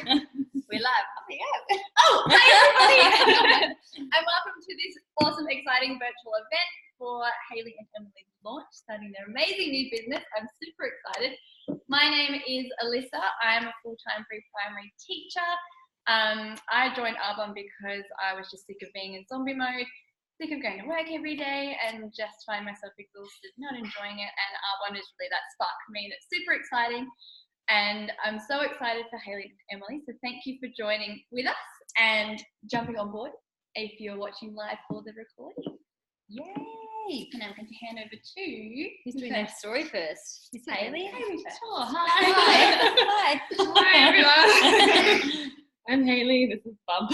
We're live. Oh, yeah. Oh, hi everybody! And welcome to this awesome, exciting virtual event for Hayley and Emilee's launch, starting their amazing new business. I'm super excited. My name is Alyssa. I'm a full-time pre-primary teacher. I joined Arbonne because I was just sick of being in zombie mode, sick of going to work every day and just find myself exhausted, not enjoying it. And Arbonne is really that spark for me, and it's super exciting. And I'm so excited for Hayley and Emilee. So thank you for joining with us and jumping on board if you're watching live for the recording. Yay! And I'm going to hand over to... Who's doing their story first? It's Hayley. Hayley first. Sure. Hi. Hi. Hi everyone. I'm Hayley. This is Bub.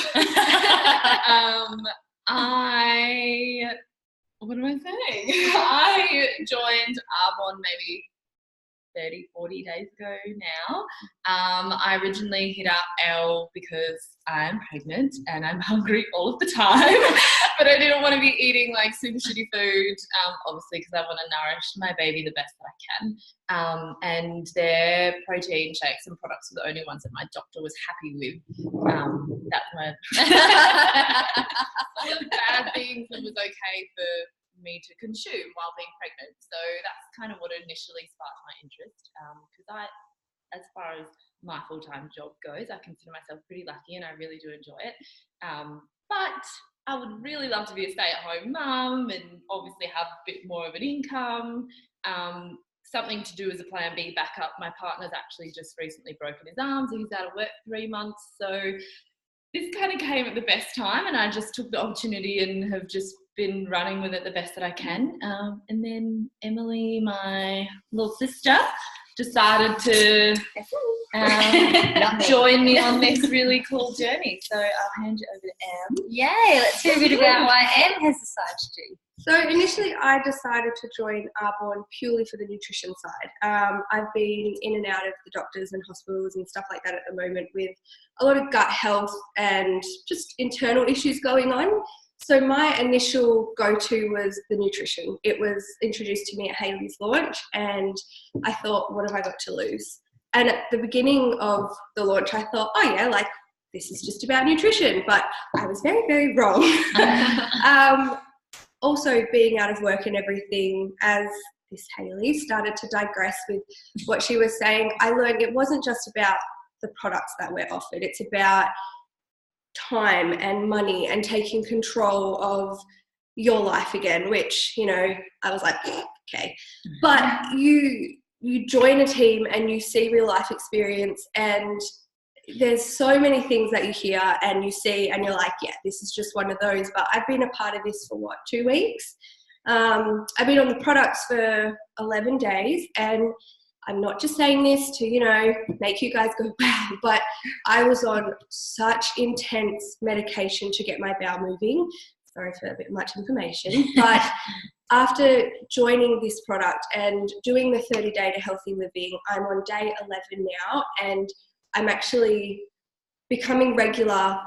What am I saying? I joined Arbonne maybe 30-40 days ago now. I originally hit up Elle because I'm pregnant and I'm hungry all of the time, but I didn't want to be eating like super shitty food, obviously because I want to nourish my baby the best that I can. And their protein shakes and products were the only ones that my doctor was happy with. That's my some of the bad things that was okay for me to consume while being pregnant. So that's kind of what initially sparked my interest, because as far as my full-time job goes, I consider myself pretty lucky and I really do enjoy it. But I would really love to be a stay-at-home mum and obviously have a bit more of an income, something to do as a plan B backup. My partner's actually just recently broken his arm, so he's out of work for 3 months. So this kind of came at the best time, and I just took the opportunity and have just been running with it the best that I can. And then Emilee, my little sister, decided to join me on this really cool journey. So I'll hand you over to Em. Yay, let's hear a bit about why Em has decided to do. So initially I decided to join Arbonne purely for the nutrition side. I've been in and out of the doctors and hospitals and stuff like that at the moment with a lot of gut health and just internal issues going on. So my initial go-to was the nutrition. It was introduced to me at Hayley's launch and I thought, what have I got to lose? And at the beginning of the launch, I thought, oh yeah, like this is just about nutrition, but I was very, very wrong. Also being out of work and everything, as this Hayley started to digress with what she was saying, I learned it wasn't just about the products that we're offered. It's about time and money and taking control of your life again, which, you know, I was like, okay. But you join a team and you see real life experience, and there's so many things that you hear and you see and you're like, yeah, this is just one of those. But I've been a part of this for 2 weeks. I've been on the products for 11 days, and I'm not just saying this to, you know, make you guys go, wow, but I was on such intense medication to get my bowel moving. Sorry for a bit much information, but after joining this product and doing the 30-day to healthy living, I'm on day 11 now, and I'm actually becoming regular,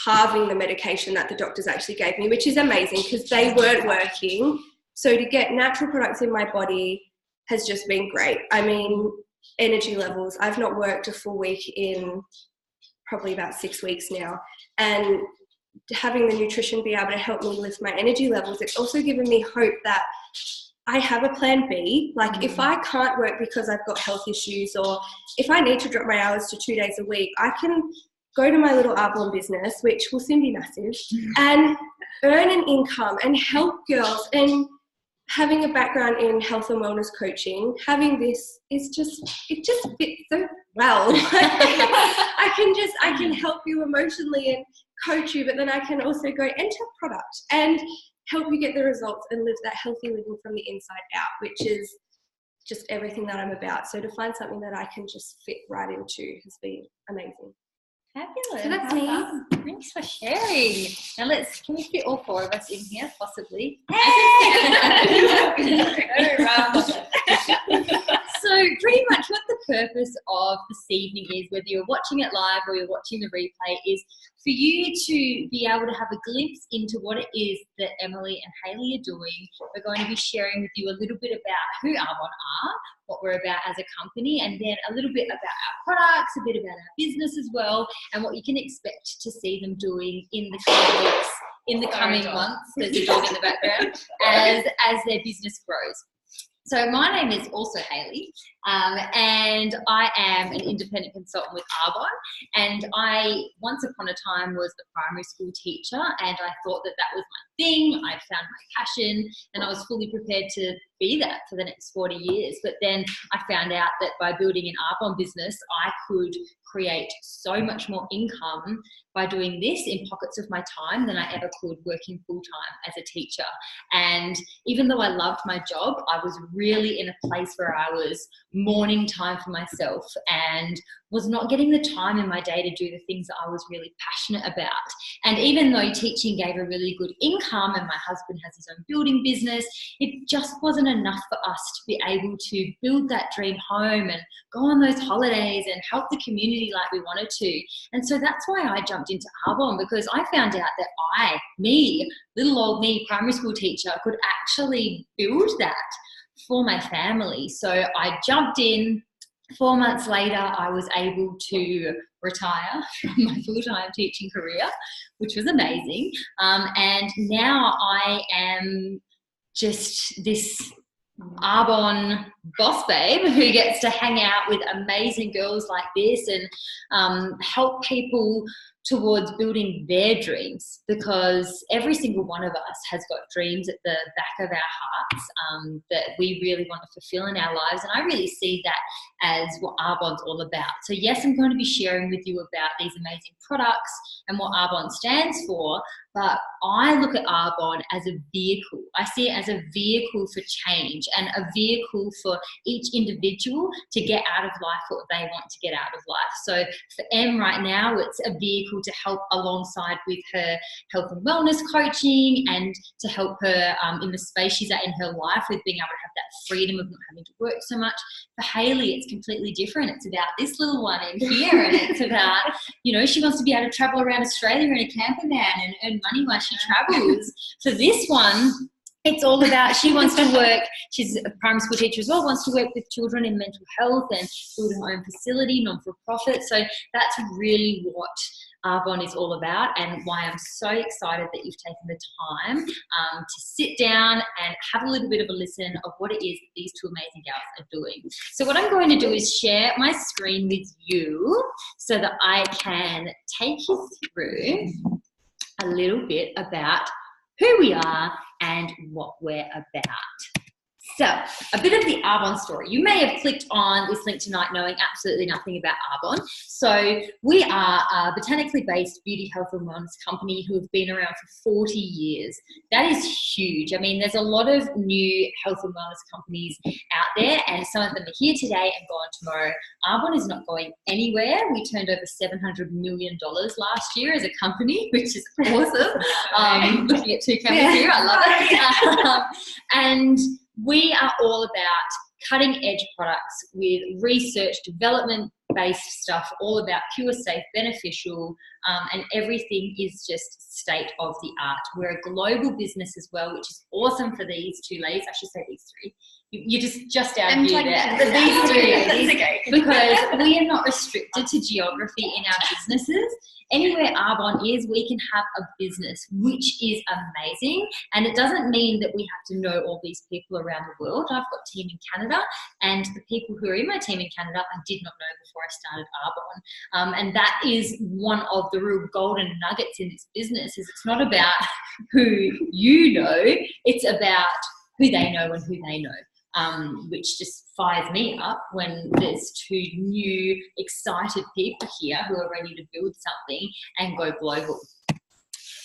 halving the medication that the doctors actually gave me, which is amazing because they weren't working. So to get natural products in my body has just been great. I mean, energy levels, I've not worked a full week in probably about 6 weeks now, and having the nutrition be able to help me lift my energy levels, it's also given me hope that I have a plan B. Like if I can't work because I've got health issues, or if I need to drop my hours to 2 days a week, I can go to my little Arbonne business, which will soon be massive, and earn an income and help girls. And having a background in health and wellness coaching, having this is it just fits so well. I can help you emotionally and coach you, but then I can also go enter product and help you get the results and live that healthy living from the inside out, which is just everything that I'm about. So to find something that I can just fit right into has been amazing. Fabulous. So that's me. Thanks for sharing. Now can we fit all 4 of us in here, possibly? So pretty much what the purpose of this evening is, whether you're watching it live or you're watching the replay, is for you to be able to have a glimpse into what it is that Emilee and Hayley are doing. We're going to be sharing with you a little bit about who Arbonne are, what we're about as a company, and then a little bit about our products, a bit about our business as well, and what you can expect to see them doing in the coming weeks, in the coming months. There's a dog in the background, as their business grows. So my name is also Hayley, and I am an independent consultant with Arbonne, and I once upon a time was a primary school teacher, and I thought that that was my thing. I found my passion, and I was fully prepared to be that for the next 40 years. But then I found out that by building an Arbonne business, I could create so much more income by doing this in pockets of my time than I ever could working full-time as a teacher. And even though I loved my job, I was really in a place where I was mourning time for myself and was not getting the time in my day to do the things that I was really passionate about. And even though teaching gave a really good income and my husband has his own building business, it just wasn't enough for us to be able to build that dream home and go on those holidays and help the community like we wanted to. And so that's why I jumped into Arbonne, because I found out that little old me, primary school teacher, could actually build that for my family. So I jumped in. 4 months later, I was able to retire from my full-time teaching career, which was amazing. And now I am just this Arbonne boss babe who gets to hang out with amazing girls like this and help people towards building their dreams, because every single one of us has got dreams at the back of our hearts that we really want to fulfill in our lives. And I really see that as what Arbonne's all about. So yes, I'm going to be sharing with you about these amazing products and what Arbonne stands for, but I look at Arbonne as a vehicle. I see it as a vehicle for change and a vehicle for each individual to get out of life what they want to get out of life. So for Em right now, it's a vehicle to help alongside with her health and wellness coaching and to help her in the space she's at in her life with being able to have that freedom of not having to work so much. For Hayley, it's completely different. It's about this little one in here, and it's about, she wants to be able to travel around Australia in a camper van and earn money while she travels. For this one, it's all about, she wants to work, she's a primary school teacher as well, wants to work with children in mental health and build her own facility, non-for-profit. So that's really what Arbonne is all about, and why I'm so excited that you've taken the time to sit down and have a little bit of a listen of what it is that these two amazing gals are doing. So what I'm going to do is share my screen with you so that I can take you through a little bit about who we are and what we're about. So, a bit of the Arbonne story. You may have clicked on this link tonight knowing absolutely nothing about Arbonne. So, we are a botanically based beauty, health and wellness company who have been around for 40 years. That is huge. I mean, there's a lot of new health and wellness companies out there, and some of them are here today and gone tomorrow. Arbonne is not going anywhere. We turned over $700 million last year as a company, which is awesome. Looking at two cameras here, I love it. And we are all about cutting edge products with research, development based stuff, all about pure, safe, beneficial, and everything is just state of the art. We're a global business as well, which is awesome for these two ladies. I should say these three. You just out here there. These two ladies, okay. Because we are not restricted to geography in our businesses. Anywhere Arbonne is, we can have a business, which is amazing. And it doesn't mean that we have to know all these people around the world. I've got a team in Canada, and the people who are in my team in Canada, I did not know before I started Arbonne. And that is one of the real golden nuggets in this business, is it's not about who you know, it's about who they know and who they know. Which just fires me up when there's two new, excited people here who are ready to build something and go global.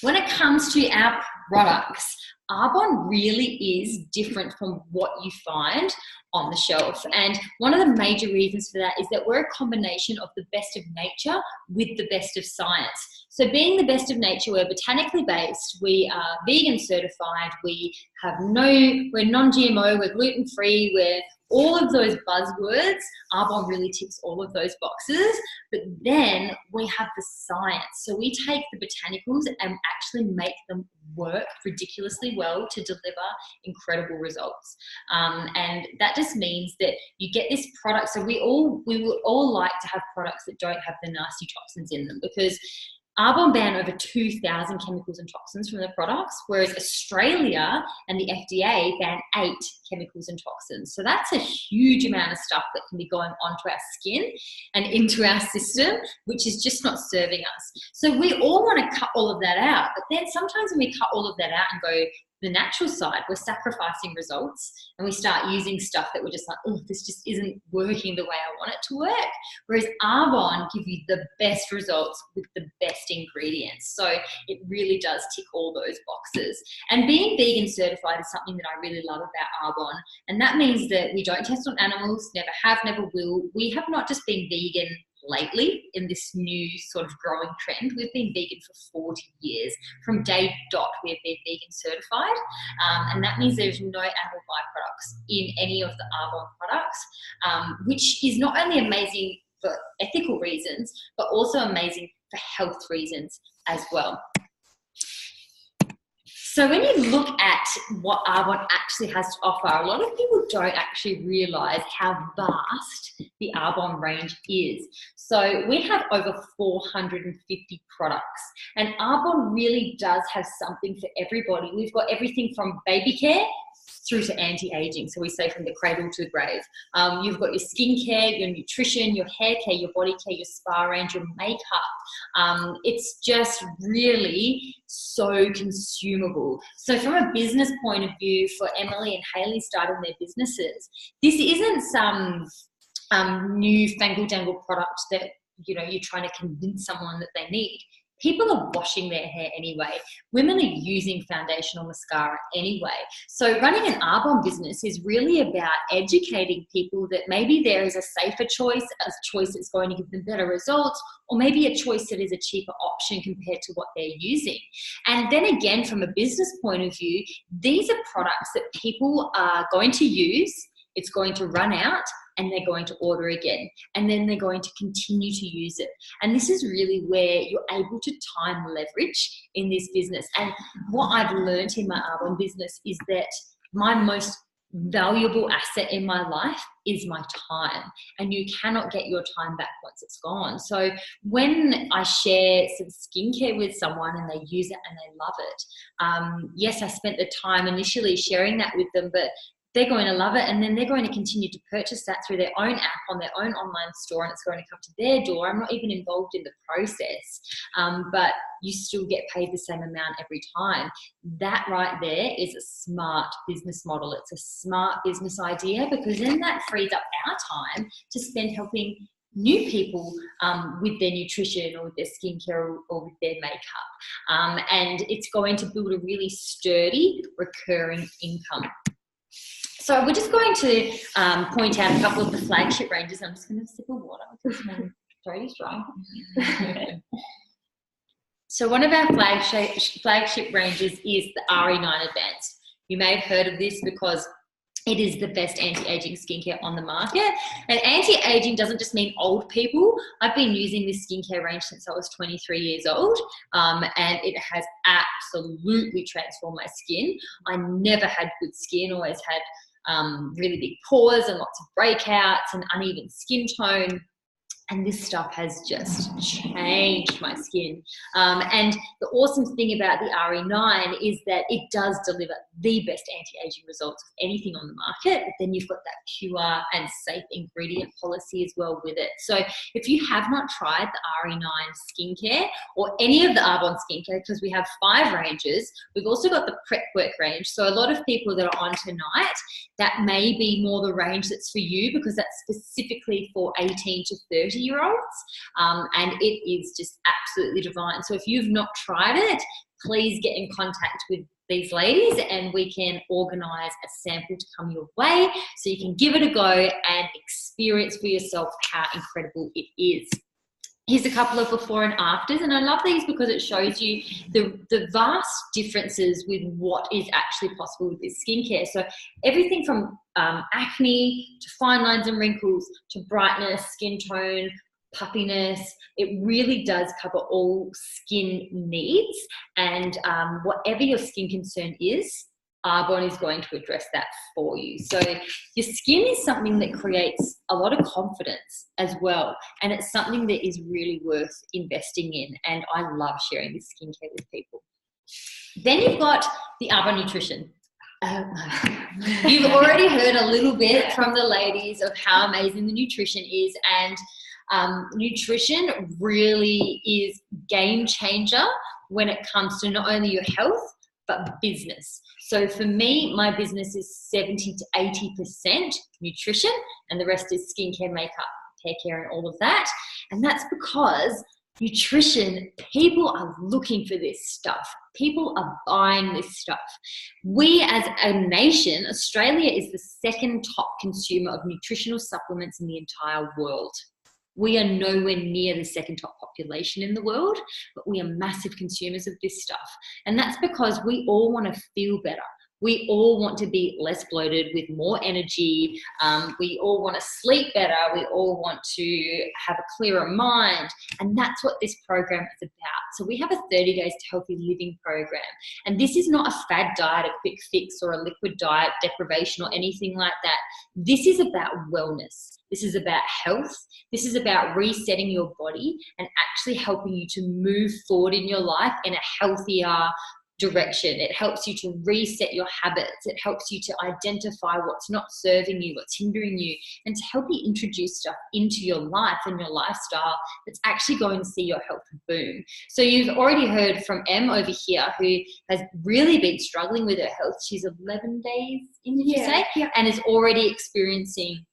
When it comes to our products, Arbonne really is different from what you find on the shelf. And one of the major reasons for that is that we're a combination of the best of nature with the best of science. So being the best of nature, we're botanically based, we are vegan certified, we're non-GMO, we're gluten-free, we're all of those buzzwords, Arbonne really ticks all of those boxes. But then we have the science. So we take the botanicals and actually make them work ridiculously well to deliver incredible results. And that just means that you get this product. So we would all like to have products that don't have the nasty toxins in them, because Arbonne banned over 2,000 chemicals and toxins from the products, whereas Australia and the FDA ban 8 chemicals and toxins. So that's a huge amount of stuff that can be going onto our skin and into our system, which is just not serving us. So we all want to cut all of that out. But then sometimes when we cut all of that out and go the natural side, we're sacrificing results, and we start using stuff that we're just like, oh, this just isn't working the way I want it to work. Whereas Arbonne give you the best results with the best ingredients. So it really does tick all those boxes. And being vegan certified is something that I really love about Arbonne. And that means that we don't test on animals, never have, never will. We have not just been vegan lately in this new sort of growing trend. We've been vegan for 40 years. From day dot, we have been vegan certified. And that means there's no animal byproducts in any of the Arbonne products, which is not only amazing for ethical reasons, but also amazing for health reasons as well. So when you look at what Arbonne actually has to offer, a lot of people don't actually realise how vast the Arbonne range is. So we have over 450 products, and Arbonne really does have something for everybody. We've got everything from baby care through to anti-aging. So we say from the cradle to the grave. You've got your skincare, your nutrition, your hair care, your body care, your spa range, your makeup. It's just really so consumable. So from a business point of view, for Emilee and Hayley starting their businesses, this isn't some new fangled dangle product that you're trying to convince someone that they need. People are washing their hair anyway. Women are using foundation or mascara anyway. So running an Arbonne business is really about educating people that maybe there is a safer choice, a choice that's going to give them better results, or maybe a choice that is a cheaper option compared to what they're using. And then again, from a business point of view, these are products that people are going to use, it's going to run out, and they're going to order again, and then they're going to continue to use it. And this is really where you're able to time leverage in this business. And what I've learned in my Arbonne business is that my most valuable asset in my life is my time, and you cannot get your time back once it's gone. So when I share some skincare with someone and they use it and they love it, yes, I spent the time initially sharing that with them, but they're going to love it, and then they're going to continue to purchase that through their own app on their own online store, and it's going to come to their door. I'm not even involved in the process, but you still get paid the same amount every time. That right there is a smart business model. It's a smart business idea, because then that frees up our time to spend helping new people with their nutrition or with their skincare or with their makeup. And it's going to build a really sturdy recurring income. So we're just going to point out a couple of the flagship ranges. I'm just going to sip of water because my throat is dry. So one of our flagship ranges is the RE9 Advanced. You may have heard of this because it is the best anti-aging skincare on the market. And anti-aging doesn't just mean old people. I've been using this skincare range since I was 23 years old, and it has absolutely transformed my skin. I never had good skin, always had really big pores and lots of breakouts and uneven skin tone. And this stuff has just changed my skin. And the awesome thing about the RE9 is that it does deliver the best anti-aging results of anything on the market, but then you've got that pure and safe ingredient policy as well with it. So if you have not tried the RE9 skincare or any of the Arbonne skincare, because we have 5 ranges, we've also got the prep work range. So a lot of people that are on tonight, that may be more the range that's for you, because that's specifically for 18 to 30-year-olds, and it is just absolutely divine. So if you've not tried it, please get in contact with these ladies and we can organise a sample to come your way so you can give it a go and experience for yourself how incredible it is. Here's a couple of before and afters, and I love these because it shows you the vast differences with what is actually possible with this skincare. So everything from acne to fine lines and wrinkles to brightness, skin tone, puffiness, it really does cover all skin needs, and whatever your skin concern is, Arbonne is going to address that for you. So your skin is something that creates a lot of confidence as well, and it's something that is really worth investing in, and I love sharing this skincare with people. Then you've got the Arbonne nutrition. You've already heard a little bit from the ladies of how amazing the nutrition is, and nutrition really is game changer when it comes to not only your health but business. So for me, my business is 70 to 80% nutrition, and the rest is skincare, makeup, hair care, and all of that. And that's because nutrition, people are looking for this stuff. People are buying this stuff. We as a nation, Australia is the second top consumer of nutritional supplements in the entire world. We are nowhere near the second top population in the world, but we are massive consumers of this stuff. And that's because we all want to feel better. We all want to be less bloated with more energy. We all want to sleep better. We all want to have a clearer mind. And that's what this program is about. So we have a 30 Days to Healthy Living program. And this is not a fad diet, a quick fix, or a liquid diet, deprivation, or anything like that. This is about wellness. This is about health. This is about resetting your body and actually helping you to move forward in your life in a healthier direction. It helps you to reset your habits. It helps you to identify what's not serving you, what's hindering you, and to help you introduce stuff into your life and your lifestyle that's actually going to see your health boom. So you've already heard from Em over here, who has really been struggling with her health. She's 11 days in, did you say? Yeah. And is already experiencing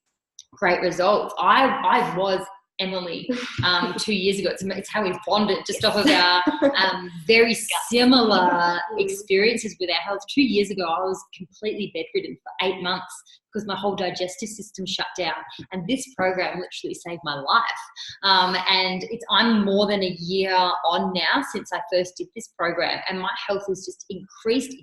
great results. I was Emilee 2 years ago. It's how we bonded, just off of our very similar experiences with our health. 2 years ago, I was completely bedridden for 8 months because my whole digestive system shut down. And this program literally saved my life. And I'm more than a year on now since I first did this program, and my health has just increased.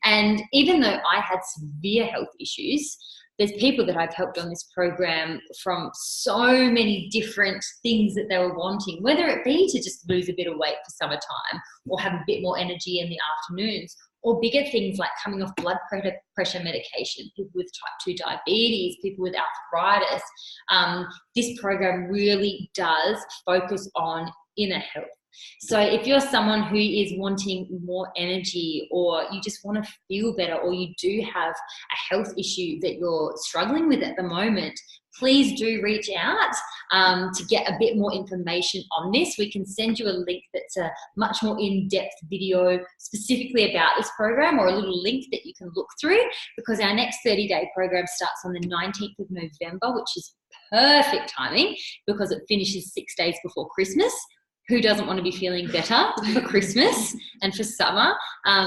And even though I had severe health issues, there's people that I've helped on this program from so many different things that they were wanting, whether it be to just lose a bit of weight for summertime or have a bit more energy in the afternoons, or bigger things like coming off blood pressure medication, people with type 2 diabetes, people with arthritis. This program really does focus on inner health. So if you're someone who is wanting more energy, or you just want to feel better, or you do have a health issue that you're struggling with at the moment, please do reach out to get a bit more information on this. We can send you a link that's a much more in-depth video specifically about this program, or a little link that you can look through, because our next 30-day program starts on the 19th of November, which is perfect timing because it finishes 6 days before Christmas. Who doesn't want to be feeling better for Christmas and for summer?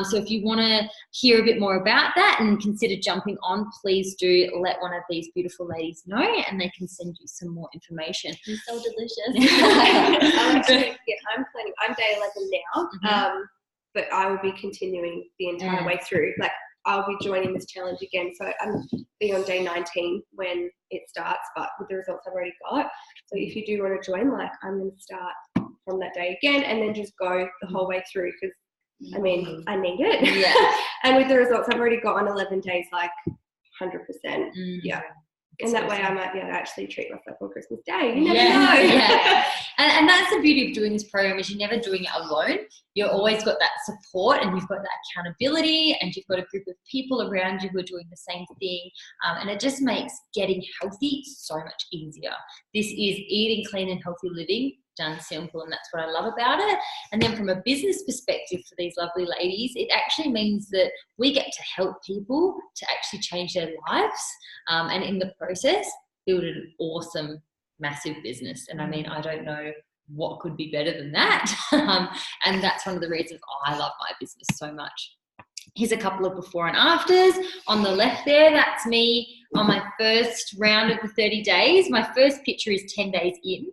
So if you want to hear a bit more about that and consider jumping on, please do let one of these beautiful ladies know, and they can send you some more information. It's so delicious. I'm planning. I'm day 11 now, but I will be continuing the entire way through. Like, I'll be joining this challenge again. So I'm be on day 19 when it starts, but with the results I've already got. So if you do want to join, like, I'm going to start from that day again, and then just go the whole way through, because I mean, I need it. Yeah. And with the results I've already got on 11 days, like 100%. Yeah. And that way I might be able to actually treat myself on Christmas Day. You never know. Yeah. And that's the beauty of doing this program, is you're never doing it alone. You've always got that support, and you've got that accountability, and you've got a group of people around you who are doing the same thing. And it just makes getting healthy so much easier. This is eating clean and healthy living done simple, and that's what I love about it. And then from a business perspective for these lovely ladies, it actually means that we get to help people to actually change their lives, and in the process build an awesome, massive business. And I mean, I don't know what could be better than that. And that's one of the reasons I love my business so much. Here's a couple of before and afters. On the left there, that's me on my first round of the 30 days. My first picture is 10 days in.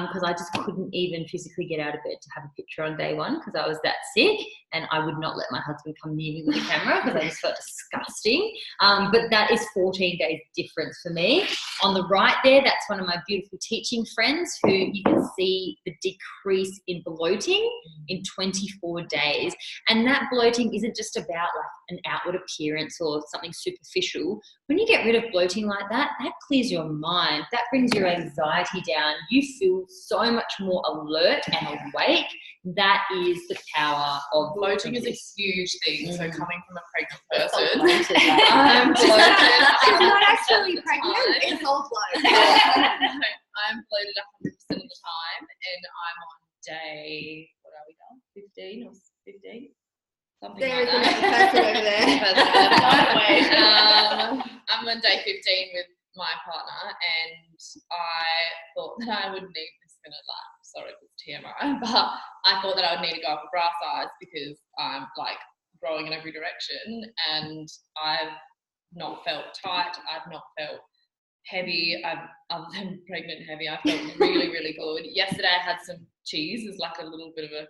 because I just couldn't even physically get out of bed to have a picture on day one because I was that sick, and I would not let my husband come near me with a camera because I just felt disgusting. But that is 14 days difference for me. On the right there, that's one of my beautiful teaching friends who you can see the decrease in bloating in 24 days. And that bloating isn't just about like an outward appearance or something superficial. When you get rid of bloating like that, that clears your mind. That brings your anxiety down. You feel so much more alert and awake. That is the power of bloating is a huge thing. So coming from a pregnant So person, bloated, like, I'm bloated. I'm not actually pregnant. It's all blood. I'm bloated 100% of the time, and I'm on day, what are we now? 15 or 15? Something There is like another that. person over there. I'm on day 15 with my partner, and I thought that I would need this minute lap. Sorry if it's TMI, but I thought that I would need to go up a bra size because I'm like growing in every direction, and I've not felt tight. I've not felt heavy. Other than pregnant heavy, I felt really, really good. Yesterday I had some cheese as like a little bit of a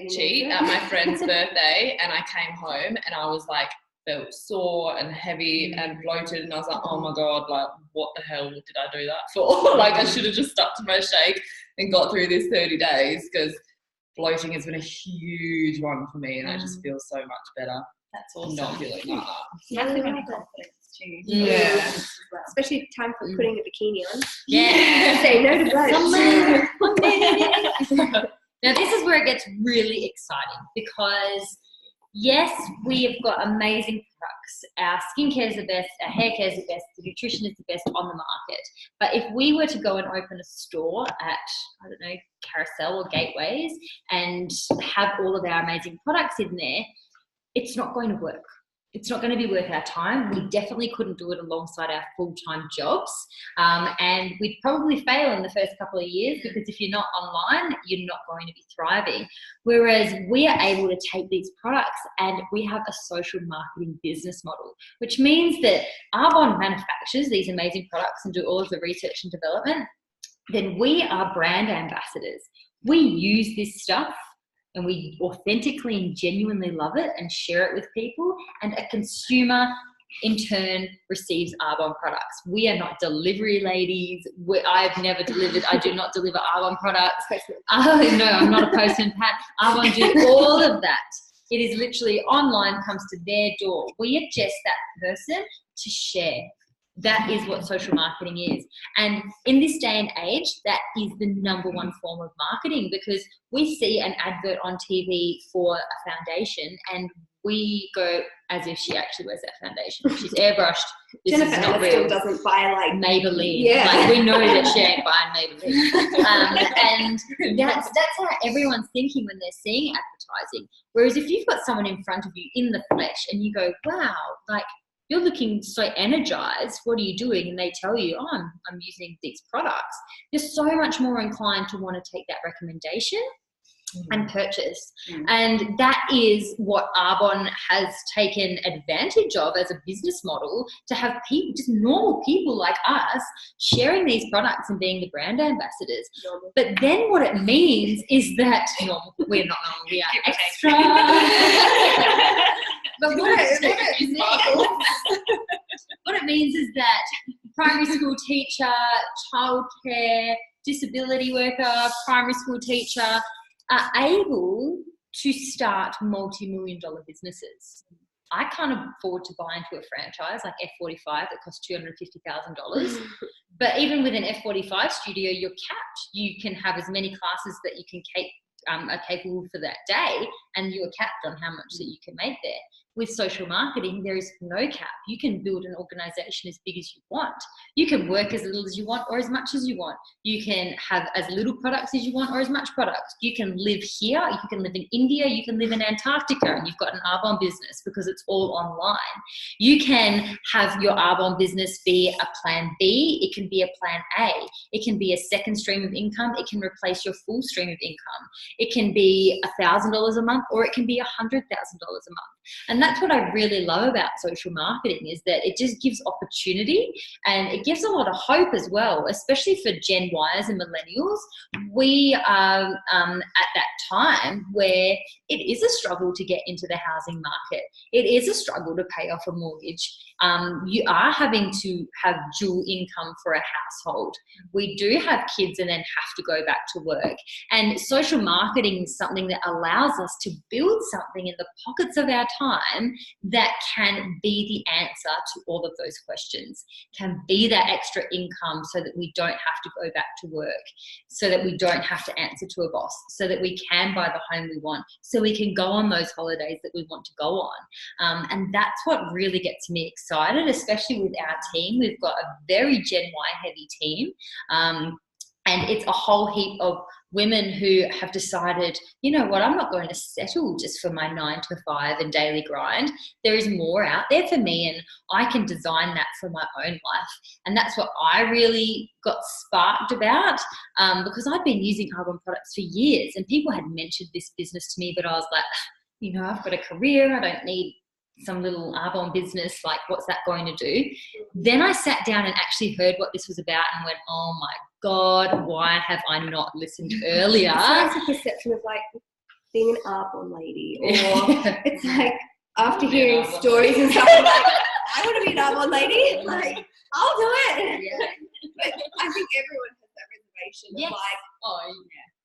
cheat at my friend's birthday, and I came home and I was like felt sore and heavy and bloated, and I was like, oh my god, like what the hell did I do that for? Like I should have just stuck to my shake and got through this 30 days, because bloating has been a huge one for me, and I just feel so much better. That's awesome. Not feeling like that. Massive in confidence too. Yeah. Especially time for putting a bikini on. Yeah. Say no to bloat. Now this is where it gets really exciting, because yes, we have got amazing products. Our skincare is the best, our hair care is the best, the nutrition is the best on the market. But if we were to go and open a store at, I don't know, Carousel or Gateways and have all of our amazing products in there, it's not going to work. It's not going to be worth our time. We definitely couldn't do it alongside our full-time jobs. And we'd probably fail in the first couple of years, because if you're not online, you're not going to be thriving. Whereas we are able to take these products and we have a social marketing business model, which means that Arbonne manufactures these amazing products and do all of the research and development. Then we are brand ambassadors. We use this stuff and we authentically and genuinely love it and share it with people, and a consumer in turn receives Arbonne products. We are not delivery ladies. I've never delivered. I do not deliver Arbonne products. No, I'm not a postman, Pat. Arbonne do all of that. It is literally online, comes to their door. We are just that person to share. That is what social marketing is. And in this day and age, that is the number one form of marketing, because we see an advert on TV for a foundation and we go as if she actually wears that foundation. She's airbrushed. This Jennifer is not Aniston real. doesn't buy like Maybelline. Yeah. Like, we know that she ain't buying Maybelline. And that's how everyone's thinking when they're seeing advertising. Whereas if you've got someone in front of you in the flesh and you go, wow, like, you're looking so energized, what are you doing? And they tell you, oh, I'm using these products. You're so much more inclined to want to take that recommendation and purchase. And that is what Arbonne has taken advantage of as a business model, to have people, just normal people like us, sharing these products and being the brand ambassadors. But then what it means is that we're not normal, we are extra. But what it means is that primary school teacher, childcare, disability worker, primary school teacher are able to start multi-million-dollar businesses. I can't afford to buy into a franchise like F45 that costs $250,000. But even with an F45 studio, you're capped. You can have as many classes that you can are capable for that day, and you are capped on how much that you can make there. With social marketing, there is no cap. You can build an organization as big as you want. You can work as little as you want or as much as you want. You can have as little products as you want or as much products. You can live here. You can live in India. You can live in Antarctica, and you've got an Arbonne business because it's all online. You can have your Arbonne business be a plan B. It can be a plan A. It can be a second stream of income. It can replace your full stream of income. It can be $1,000 a month, or it can be $100,000 a month. And that's what I really love about social marketing, is that it just gives opportunity, and it gives a lot of hope as well, especially for Gen Ys and millennials. We are at that time where it is a struggle to get into the housing market. It is a struggle to pay off a mortgage. You are having to have dual income for a household. We do have kids and then have to go back to work. And social marketing is something that allows us to build something in the pockets of our time that can be the answer to all of those questions, can be that extra income so that we don't have to go back to work, so that we don't have to answer to a boss, so that we can buy the home we want, so we can go on those holidays that we want to go on. And that's what really gets me excited, especially with our team. We've got a very Gen Y heavy team. And it's a whole heap of women who have decided, you know what, I'm not going to settle just for my 9 to 5 and daily grind. There is more out there for me, and I can design that for my own life. And that's what I really got sparked about, because I'd been using Arbonne products for years, and people had mentioned this business to me, but I was like, you know, I've got a career. I don't need some little Arbonne business. Like, what's that going to do? Then I sat down and actually heard what this was about and went, oh my God, why have I not listened earlier? It's a perception of like being an Arbonne lady, or it's like after hearing stories and stuff, I'm like, I want to be an Arbonne lady. Like, I'll do it. Yeah. But I think everyone has that reservation. Yes. Of like, Oh,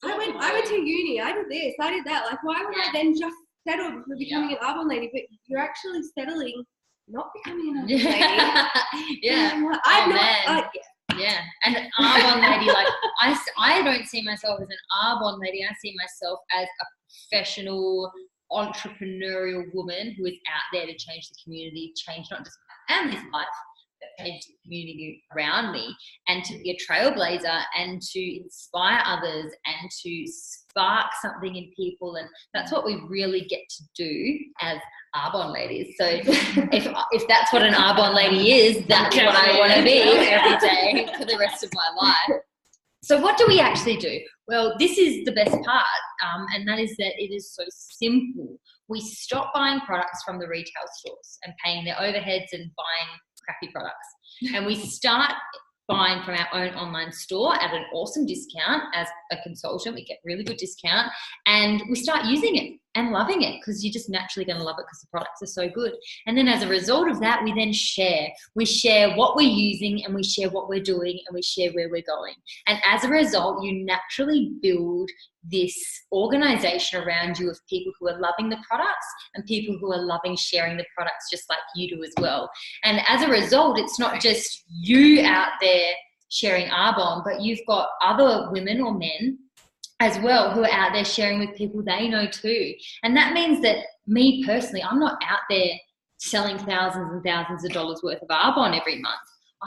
yeah. I went to uni, I did this, I did that. Like, why would I then just settle for becoming an Arbonne lady? But you're actually settling, not becoming an Arbonne lady. Yeah. I'm Oh, not. man. Yeah, and an Arbonne lady, like I don't see myself as an Arbonne lady. I see myself as a professional, entrepreneurial woman who is out there to change the community, change not just my family's life, but change the community around me, and to be a trailblazer and to inspire others and to spark something in people. And that's what we really get to do as Arbonne ladies. So if that's what an Arbonne lady is, that's what I want to be every day for the rest of my life. So what do we actually do? Well, this is the best part, and that is that it is so simple. We stop buying products from the retail stores and paying their overheads and buying crappy products, and we start buying from our own online store at an awesome discount. As a consultant, we get really good discount, and we start using it and loving it, because you're just naturally going to love it because the products are so good. And then as a result of that, we then share. We share what we're using, and we share what we're doing, and we share where we're going. And as a result, you naturally build this organization around you of people who are loving the products and people who are loving sharing the products just like you do as well. And as a result, it's not just you out there sharing Arbonne, but you've got other women or men as well who are out there sharing with people they know too. And that means that me personally, I'm not out there selling thousands and thousands of dollars worth of Arbonne every month.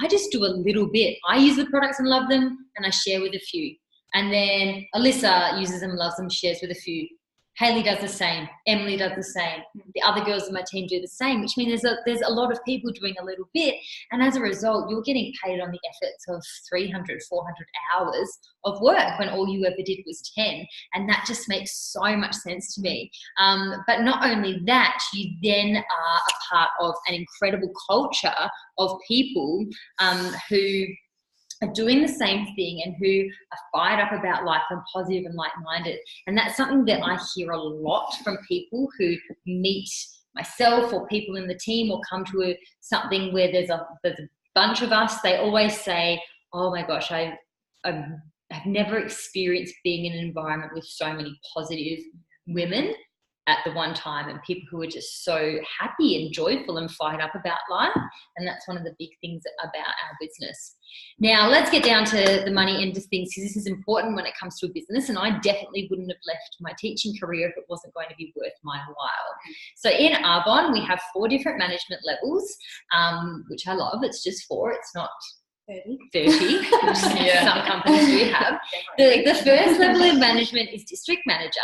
I just do a little bit. I use the products and love them, and I share with a few. And then Alyssa uses them, loves them, shares with a few. Hayley does the same. Emilee does the same. The other girls in my team do the same, which means there's a lot of people doing a little bit. And as a result, you're getting paid on the efforts of 300, 400 hours of work when all you ever did was 10. And that just makes so much sense to me. But not only that, you then are a part of an incredible culture of people who are doing the same thing and who are fired up about life and positive and like-minded. And that's something that I hear a lot from people who meet myself or people in the team or come to something where there's a bunch of us. They always say, oh my gosh, I've never experienced being in an environment with so many positive women at the one time, and people who are just so happy and joyful and fired up about life. And that's one of the big things about our business. Now let's get down to the money end of things, because this is important when it comes to a business, and I definitely wouldn't have left my teaching career if it wasn't going to be worth my while. So in Arbonne, we have 4 different management levels, which I love. It's just 4, it's not 30, which some companies do have. The first level of management is district manager.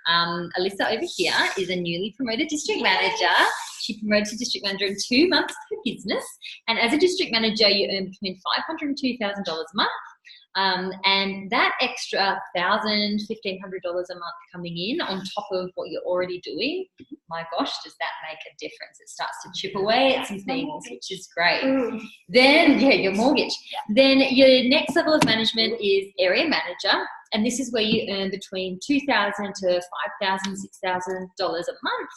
Alyssa over here is a newly promoted district manager. She promoted to district manager in 2 months of her business. And as a district manager, you earn between $500 and $2,000 a month. And that extra $1,000, $1,500 a month coming in on top of what you're already doing, my gosh, does that make a difference? It starts to chip away at some things, which is great. Then, your mortgage. Then your next level of management is area manager. And this is where you earn between $2,000 to $5,000, $6,000 a month.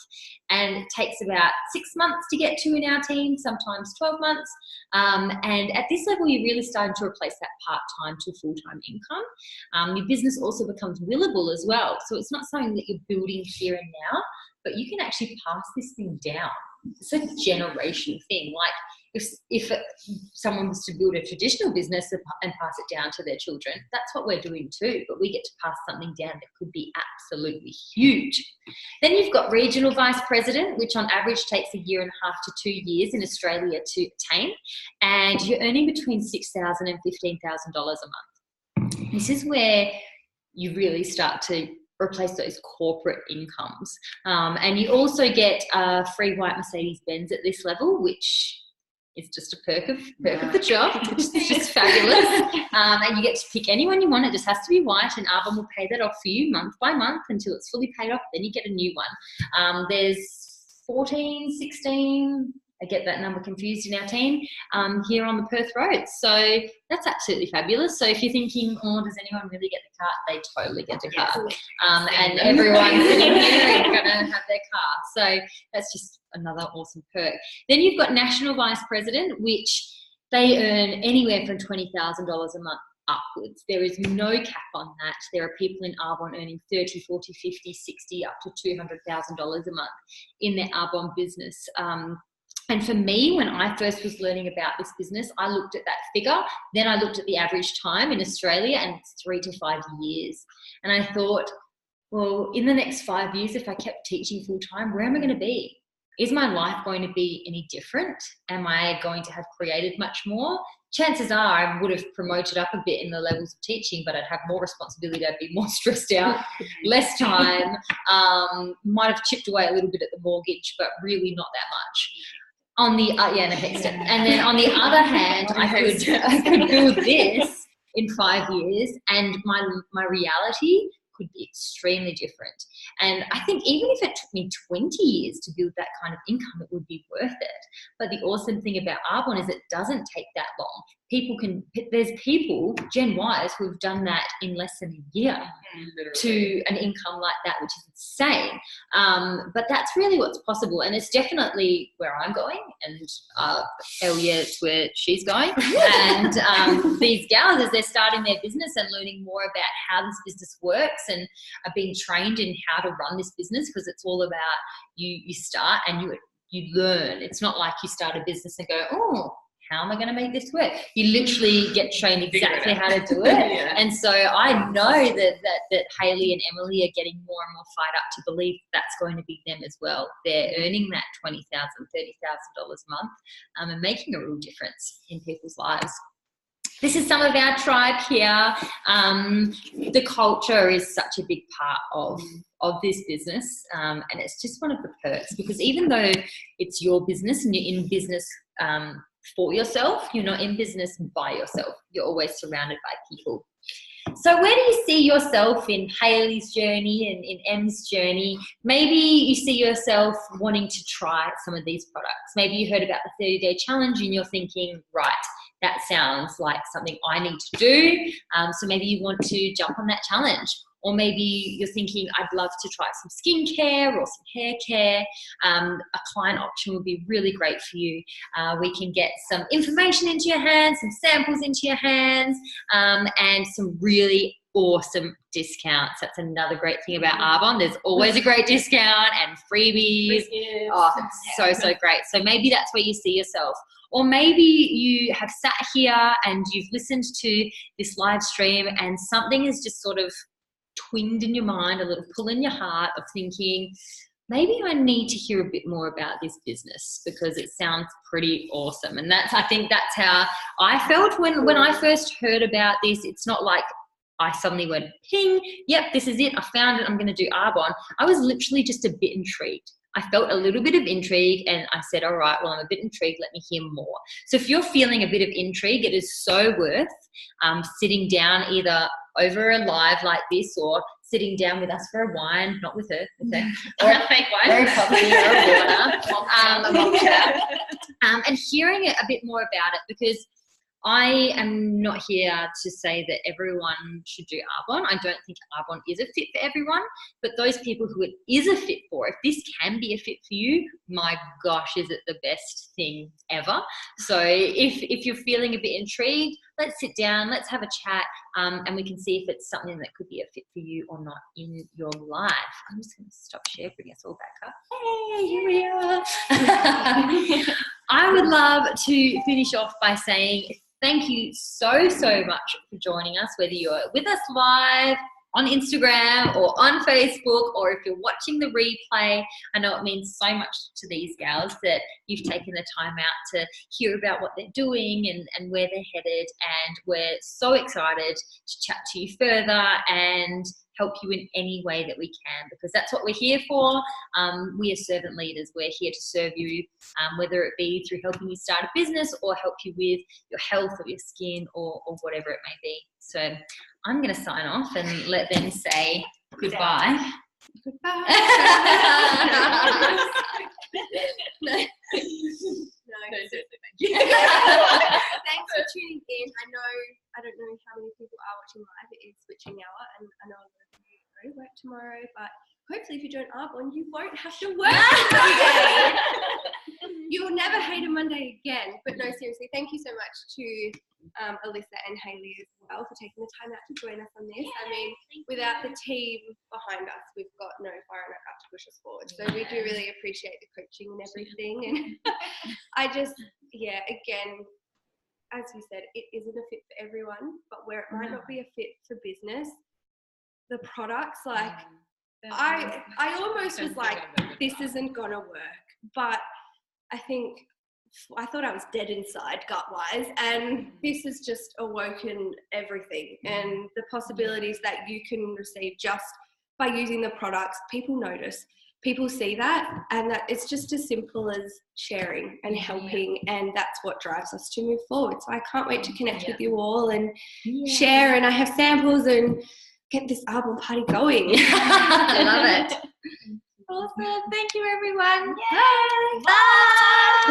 And it takes about 6 months to get to in our team, sometimes 12 months. And at this level, you're really starting to replace that part-time to full-time income. Your business also becomes willable as well. So it's not something that you're building here and now, but you can actually pass this thing down. It's a generational thing. Like if someone was to build a traditional business and pass it down to their children, that's what we're doing too, but we get to pass something down that could be absolutely huge. Then you've got regional vice president, which on average takes 1.5 years to 2 years in Australia to attain, and you're earning between $6,000 and $15,000 a month. This is where you really start to replace those corporate incomes. And you also get a free white Mercedes-Benz at this level, which is just a perk of the job, which is just fabulous. And you get to pick anyone you want. It just has to be white, and Arbonne will pay that off for you month by month until it's fully paid off. Then you get a new one. There's 14, 16, I get that number confused in our team, here on the Perth road. So that's absolutely fabulous. So if you're thinking, oh, does anyone really get the car? They totally get the car. And everyone sitting here is going to have their car. So that's just another awesome perk. Then you've got national vice president, which they earn anywhere from $20,000 a month upwards. There is no cap on that. There are people in Arbonne earning 30, 40, 50, 60, up to $200,000 a month in their Arbonne business. And for me, when I first was learning about this business, I looked at that figure. Then I looked at the average time in Australia, and it's 3 to 5 years. And I thought, well, in the next 5 years, if I kept teaching full time, where am I going to be? Is my life going to be any different? Am I going to have created much more? Chances are I would have promoted up a bit in the levels of teaching, but I'd have more responsibility. I'd be more stressed out, less time, might have chipped away a little bit at the mortgage, but really not that much. On the and then on the other hand, I could build this in 5 years, and my reality could be extremely different. And I think even if it took me 20 years to build that kind of income, it would be worth it. But the awesome thing about Arbonne is it doesn't take that long. There's people, Gen Ys, who have done that in less than a year to an income like that, which is insane. But that's really what's possible. And it's definitely where I'm going. And hell yeah, it's where she's going. And these gals, as they're starting their business and learning more about how this business works and are being trained in how to run this business, because it's all about you start and you learn. It's not like you start a business and go, oh, how am I going to make this work? You literally get trained exactly how to do it. And so I know that Hayley and Emilee are getting more and more fired up to believe that's going to be them as well. They're earning that $20,000, $30,000 a month, and making a real difference in people's lives. This is some of our tribe here. The culture is such a big part of this business, and it's just one of the perks, because even though it's your business and you're in business for yourself, you're not in business by yourself. You're always surrounded by people. So where do you see yourself in Hayley's journey and in Em's journey? Maybe you see yourself wanting to try some of these products. Maybe you heard about the 30-day challenge and you're thinking, right, that sounds like something I need to do. So maybe you want to jump on that challenge. Or maybe you're thinking, I'd love to try some skincare or some hair care. A client option would be really great for you. We can get some information into your hands, some samples into your hands, and some really awesome discounts. That's another great thing about Arbonne. There's always a great discount and freebies. Oh, it's so great. So maybe that's where you see yourself. Or maybe you have sat here and you've listened to this live stream and something is just sort of twinged in your mind, a little pull in your heart of thinking, maybe I need to hear a bit more about this business because it sounds pretty awesome. And I think that's how I felt when I first heard about this. It's not like I suddenly went, ping, yep, this is it. I found it. I'm going to do Arbonne. I was literally just a bit intrigued. I felt a little bit of intrigue, and I said, all right, well, I'm a bit intrigued. Let me hear more. So if you're feeling a bit of intrigue, it is so worth sitting down either over a live like this or sitting down with us for a wine, not with her, or a fake wine, very probably, or a water, and hearing a bit more about it, because I am not here to say that everyone should do Arbonne. I don't think Arbonne is a fit for everyone, but those people who it is a fit for, if this can be a fit for you, my gosh, is it the best thing ever. So if you're feeling a bit intrigued, let's sit down, let's have a chat, and we can see if it's something that could be a fit for you or not in your life. I'm just going to stop share, bring us all back up. Hey, here we are. I would love to finish off by saying thank you so much for joining us, whether you're with us live on Instagram or on Facebook, or if you're watching the replay. I know it means so much to these gals that you've taken the time out to hear about what they're doing and where they're headed, and we're so excited to chat to you further and help you in any way that we can, because that's what we're here for. We are servant leaders. We're here to serve you, whether it be through helping you start a business or help you with your health or your skin or whatever it may be. So I'm going to sign off and let them say goodbye. Goodbye. No, seriously, thank you. Thanks for tuning in. I don't know how many people are watching live. It is switching hour, and I know a lot of you go to work tomorrow, but hopefully if you don't Arbonne, you won't have to work Monday. You will never hate a Monday again. But no, seriously, thank you so much to Alyssa and Hayley as well for taking the time out to join us on this. I mean, without the team behind us, we've got no fire in our cup to push us forward. So we do really appreciate the coaching and everything. And I just, again, as you said, it isn't a fit for everyone, but where it might not be a fit for business, the products, like, I almost was like, this isn't gonna work, but I thought I was dead inside gut-wise, and this has just awoken everything and the possibilities that you can receive just by using the products. People notice, people see that, and that it's just as simple as sharing and helping, and that's what drives us to move forward. So I can't wait to connect with you all and share, and I have samples and get this Arbonne party going. I love it. Awesome. Thank you, everyone. Bye. Bye.